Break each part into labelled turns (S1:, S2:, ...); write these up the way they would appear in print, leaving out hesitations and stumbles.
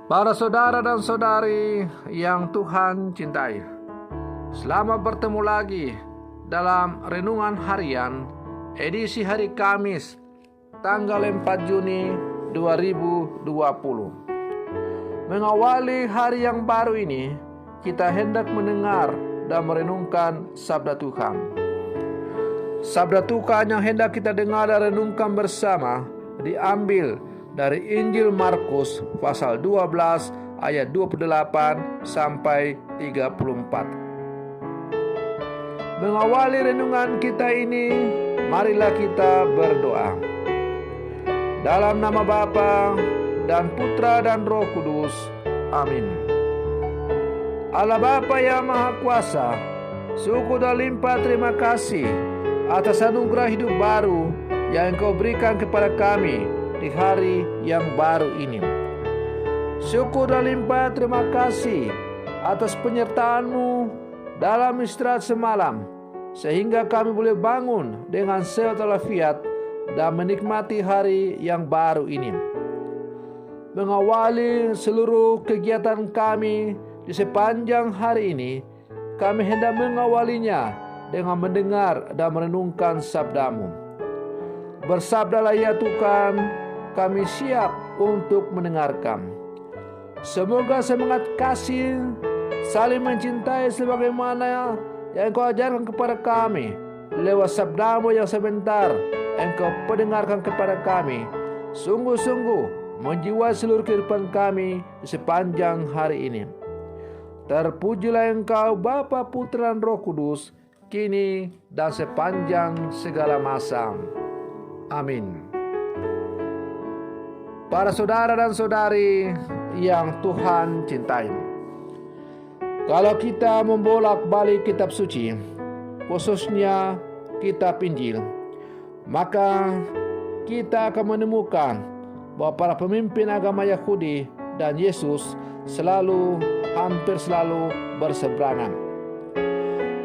S1: Para saudara dan saudari yang Tuhan cintai, selamat bertemu lagi dalam Renungan Harian edisi hari Kamis tanggal 4 Juni 2020. Mengawali hari yang baru ini, kita hendak mendengar dan merenungkan sabda Tuhan. Sabda Tuhan yang hendak kita dengar dan renungkan bersama diambil dari Injil Markus pasal 12 ayat 28 sampai 34. Mengawali renungan kita ini, marilah kita berdoa. Dalam nama Bapa dan Putra dan Roh Kudus. Amin. Allah Bapa yang Maha Kuasa, syukur dan limpah terima kasih atas anugerah hidup baru yang Engkau berikan kepada kami di hari yang baru ini. Syukur dan limpah terima kasih atas penyertaan-Mu dalam istirahat semalam, sehingga kami boleh bangun dengan sehat walafiat dan menikmati hari yang baru ini. Mengawali seluruh kegiatan kami di sepanjang hari ini, kami hendak mengawalinya dengan mendengar dan merenungkan sabda-Mu. Bersabdalah ya Tuhan, kami siap untuk mendengarkan. Semoga semangat kasih saling mencintai sebagaimana yang Engkau ajarkan kepada kami lewat sabda-Mu yang sebentar Engkau pendengarkan kepada kami, sungguh-sungguh menjiwai seluruh kehidupan kami di sepanjang hari ini. Terpujilah Engkau Bapa, Putra dan Roh Kudus, kini dan sepanjang segala masa. Amin. Para saudara dan saudari yang Tuhan cintai, kalau kita membolak-balik kitab suci, khususnya kitab Injil, maka kita akan menemukan bahwa para pemimpin agama Yahudi dan Yesus hampir selalu berseberangan.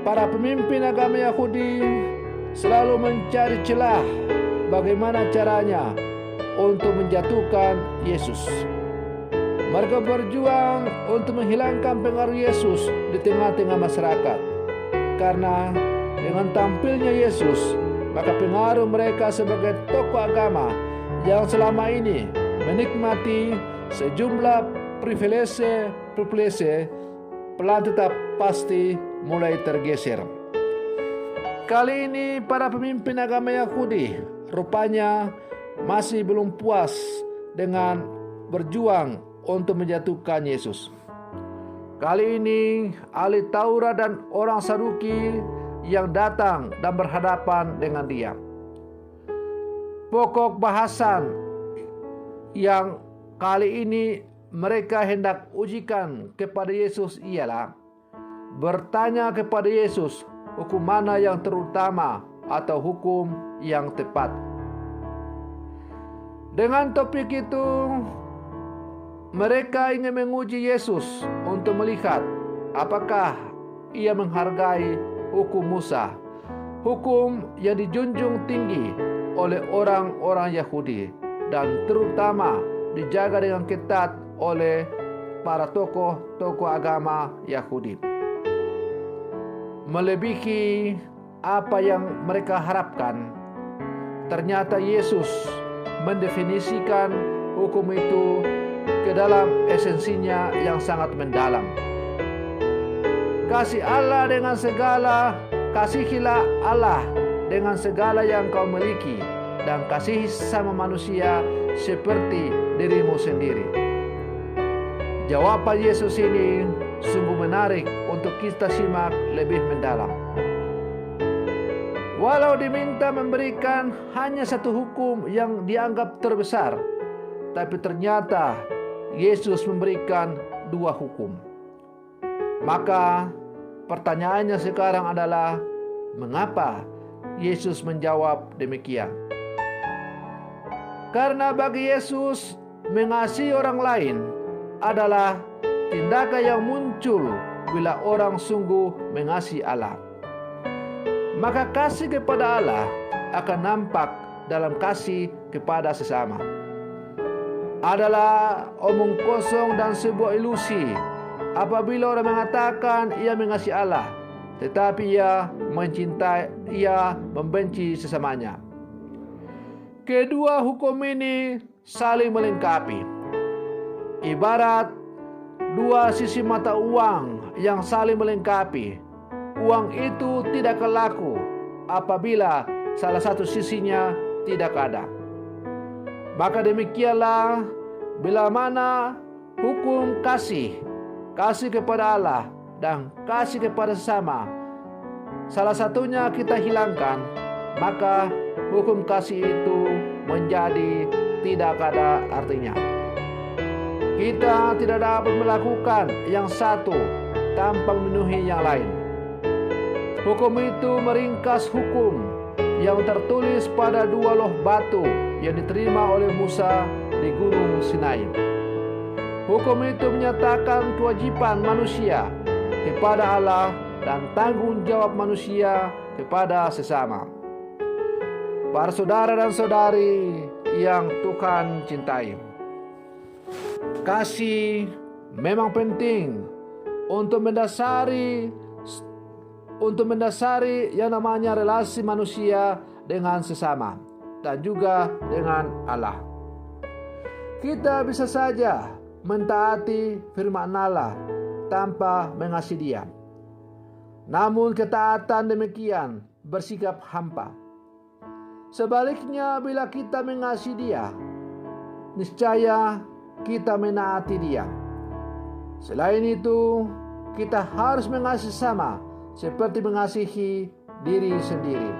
S1: Para pemimpin agama Yahudi selalu mencari celah bagaimana caranya untuk menjatuhkan Yesus. Mereka berjuang untuk menghilangkan pengaruh Yesus di tengah-tengah masyarakat. Karena dengan tampilnya Yesus, maka pengaruh mereka sebagai tokoh agama yang selama ini menikmati sejumlah privilege pelan tetap pasti mulai tergeser. Kali ini para pemimpin agama Yahudi rupanya masih belum puas dengan berjuang untuk menjatuhkan Yesus. Kali ini ahli Taurat dan orang Saduki yang datang dan berhadapan dengan dia. Pokok bahasan yang kali ini mereka hendak ujikan kepada Yesus ialah bertanya kepada Yesus hukum mana yang terutama atau hukum yang tepat. Dengan topik itu, mereka ingin menguji Yesus untuk melihat apakah ia menghargai hukum Musa, hukum yang dijunjung tinggi oleh orang-orang Yahudi dan terutama dijaga dengan ketat oleh para tokoh-tokoh agama Yahudi. Melebihi apa yang mereka harapkan, ternyata Yesus mendefinisikan hukum itu ke dalam esensinya yang sangat mendalam. Kasihilah Allah dengan segala yang kau miliki, dan kasihi sama manusia seperti dirimu sendiri. Jawaban Yesus ini sungguh menarik untuk kita simak lebih mendalam. Walau diminta memberikan hanya satu hukum yang dianggap terbesar, tapi ternyata Yesus memberikan dua hukum. Maka pertanyaannya sekarang adalah, mengapa Yesus menjawab demikian? Karena bagi Yesus, mengasihi orang lain adalah tindakan yang muncul bila orang sungguh mengasihi Allah. Maka kasih kepada Allah akan nampak dalam kasih kepada sesama. adalah omong kosong dan sebuah ilusi apabila orang mengatakan ia mengasihi Allah, tetapi ia membenci sesamanya. Kedua hukum ini saling melengkapi. Ibarat dua sisi mata uang yang saling melengkapi. Uang itu tidak akan laku apabila salah satu sisinya tidak ada. Maka demikianlah bila mana hukum kasih kepada Allah dan kasih kepada sesama, salah satunya kita hilangkan, maka hukum kasih itu menjadi tidak ada artinya. Kita tidak dapat melakukan yang satu tanpa memenuhi yang lain. Hukum itu meringkas hukum yang tertulis pada 2 loh batu yang diterima oleh Musa di Gunung Sinai. Hukum itu menyatakan kewajiban manusia kepada Allah dan tanggung jawab manusia kepada sesama. Para saudara dan saudari yang Tuhan cintai, kasih memang penting untuk mendasari yang namanya relasi manusia dengan sesama dan juga dengan Allah. Kita bisa saja mentaati firman Allah tanpa mengasihi Dia. Namun ketaatan demikian bersikap hampa. Sebaliknya, bila kita mengasihi Dia, niscaya kita menaati Dia. Selain itu, kita harus mengasihi sama seperti mengasihi diri sendiri.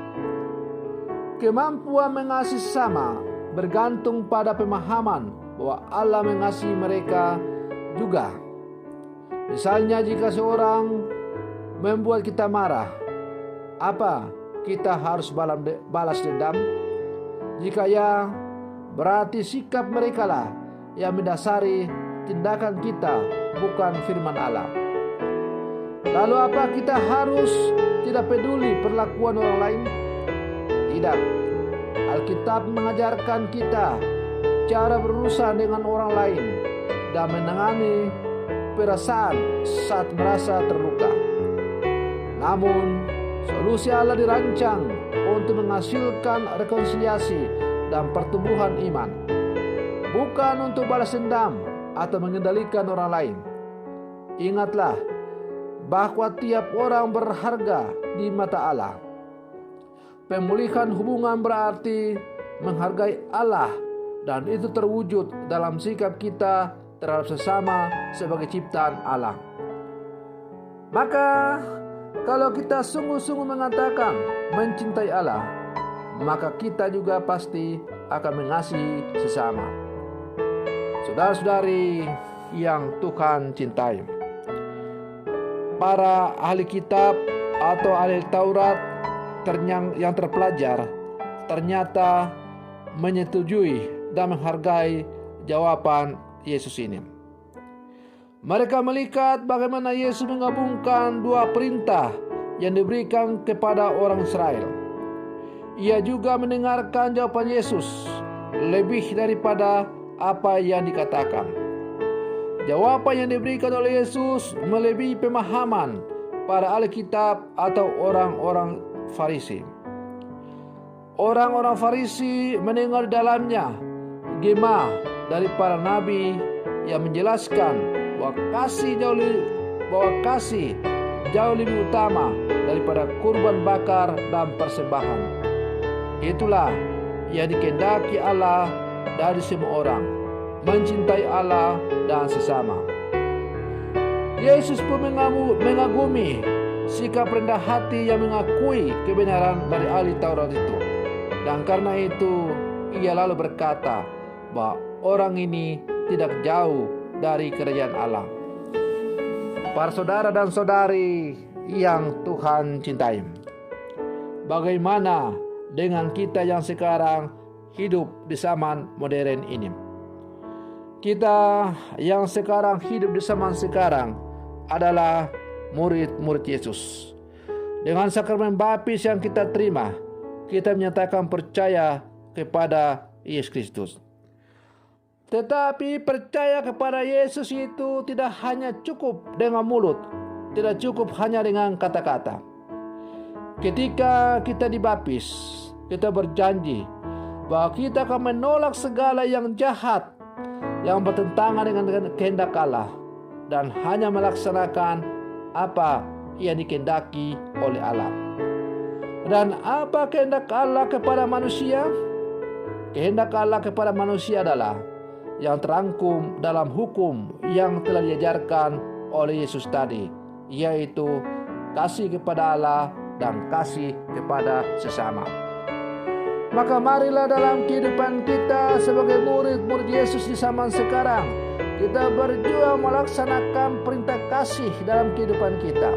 S1: Kemampuan mengasihi sama bergantung pada pemahaman bahwa Allah mengasihi mereka juga. Misalnya jika seorang membuat kita marah, apa kita harus balas dendam? Jika ya, berarti sikap mereka lah yang mendasari tindakan kita, bukan firman Allah. Lalu apa kita harus tidak peduli perlakuan orang lain? Tidak. Alkitab mengajarkan kita cara berurusan dengan orang lain dan menangani perasaan saat merasa terluka. Namun, solusi Allah dirancang untuk menghasilkan rekonsiliasi dan pertumbuhan iman, bukan untuk balas dendam atau mengendalikan orang lain. Ingatlah bahwa tiap orang berharga di mata Allah. Pemulihan hubungan berarti menghargai Allah, dan itu terwujud dalam sikap kita terhadap sesama sebagai ciptaan Allah. Maka kalau kita sungguh-sungguh mengatakan mencintai Allah, maka kita juga pasti akan mengasihi sesama. Saudara-saudari yang Tuhan cintai, para ahli kitab atau ahli Taurat yang terpelajar ternyata menyetujui dan menghargai jawaban Yesus ini. Mereka melihat bagaimana Yesus menggabungkan 2 perintah yang diberikan kepada orang Israel. Ia juga mendengarkan jawaban Yesus lebih daripada apa yang dikatakan. Jawaban yang diberikan oleh Yesus melebihi pemahaman para ahli kitab atau orang-orang Farisi. Orang-orang Farisi mendengar di dalamnya gema dari para nabi yang menjelaskan bahwa kasih jauh lebih utama daripada kurban bakar dan persembahan. Itulah yang dikehendaki Allah dari semua orang, mencintai Allah dan sesama. Yesus pun mengagumi sikap rendah hati yang mengakui kebenaran dari ahli Taurat itu. Dan karena itu ia lalu berkata bahwa orang ini tidak jauh dari kerajaan Allah. Para saudara dan saudari yang Tuhan cintai, bagaimana dengan kita yang sekarang hidup di zaman modern ini? Kita yang sekarang hidup di zaman sekarang adalah murid-murid Yesus. Dengan sakramen baptis yang kita terima, kita menyatakan percaya kepada Yesus Kristus. Tetapi percaya kepada Yesus itu tidak hanya cukup dengan mulut, tidak cukup hanya dengan kata-kata. Ketika kita dibaptis, kita berjanji bahwa kita akan menolak segala yang jahat, yang bertentangan dengan kehendak Allah, dan hanya melaksanakan apa yang dikehendaki oleh Allah. Dan apa kehendak Allah kepada manusia? Kehendak Allah kepada manusia adalah yang terangkum dalam hukum yang telah diajarkan oleh Yesus tadi, yaitu kasih kepada Allah dan kasih kepada sesama. Maka marilah dalam kehidupan kita sebagai murid-murid Yesus di zaman sekarang, kita berjuang melaksanakan perintah kasih dalam kehidupan kita.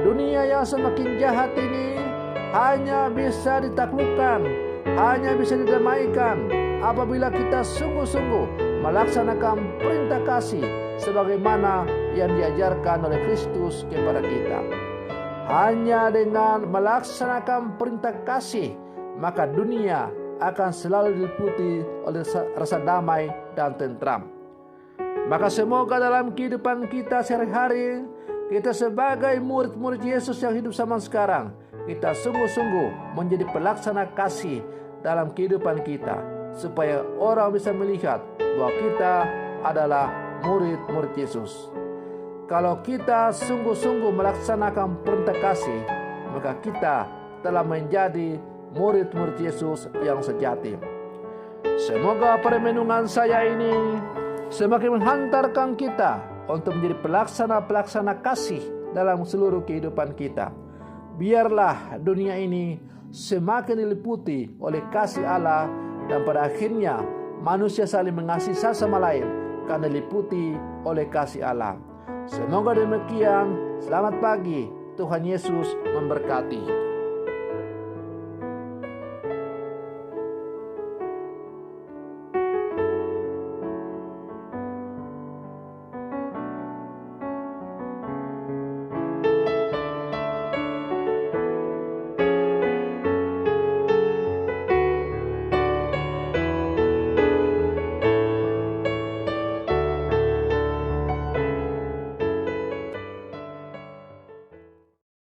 S1: Dunia yang semakin jahat ini hanya bisa ditaklukkan, hanya bisa didamaikan apabila kita sungguh-sungguh melaksanakan perintah kasih sebagaimana yang diajarkan oleh Kristus kepada kita. Hanya dengan melaksanakan perintah kasih, maka dunia akan selalu diliputi oleh rasa damai dan tentram. Maka semoga dalam kehidupan kita sehari-hari, kita sebagai murid-murid Yesus yang hidup zaman sekarang, kita sungguh-sungguh menjadi pelaksana kasih dalam kehidupan kita, supaya orang bisa melihat bahwa kita adalah murid-murid Yesus. Kalau kita sungguh-sungguh melaksanakan perintah kasih, maka kita telah menjadi murid-murid Yesus yang sejati. Semoga permenungan saya ini semakin menghantarkan kita untuk menjadi pelaksana-pelaksana kasih dalam seluruh kehidupan kita. Biarlah dunia ini semakin diliputi oleh kasih Allah, dan pada akhirnya manusia saling mengasihi satu sama lain karena diliputi oleh kasih Allah. Semoga demikian. Selamat pagi. Tuhan Yesus memberkati.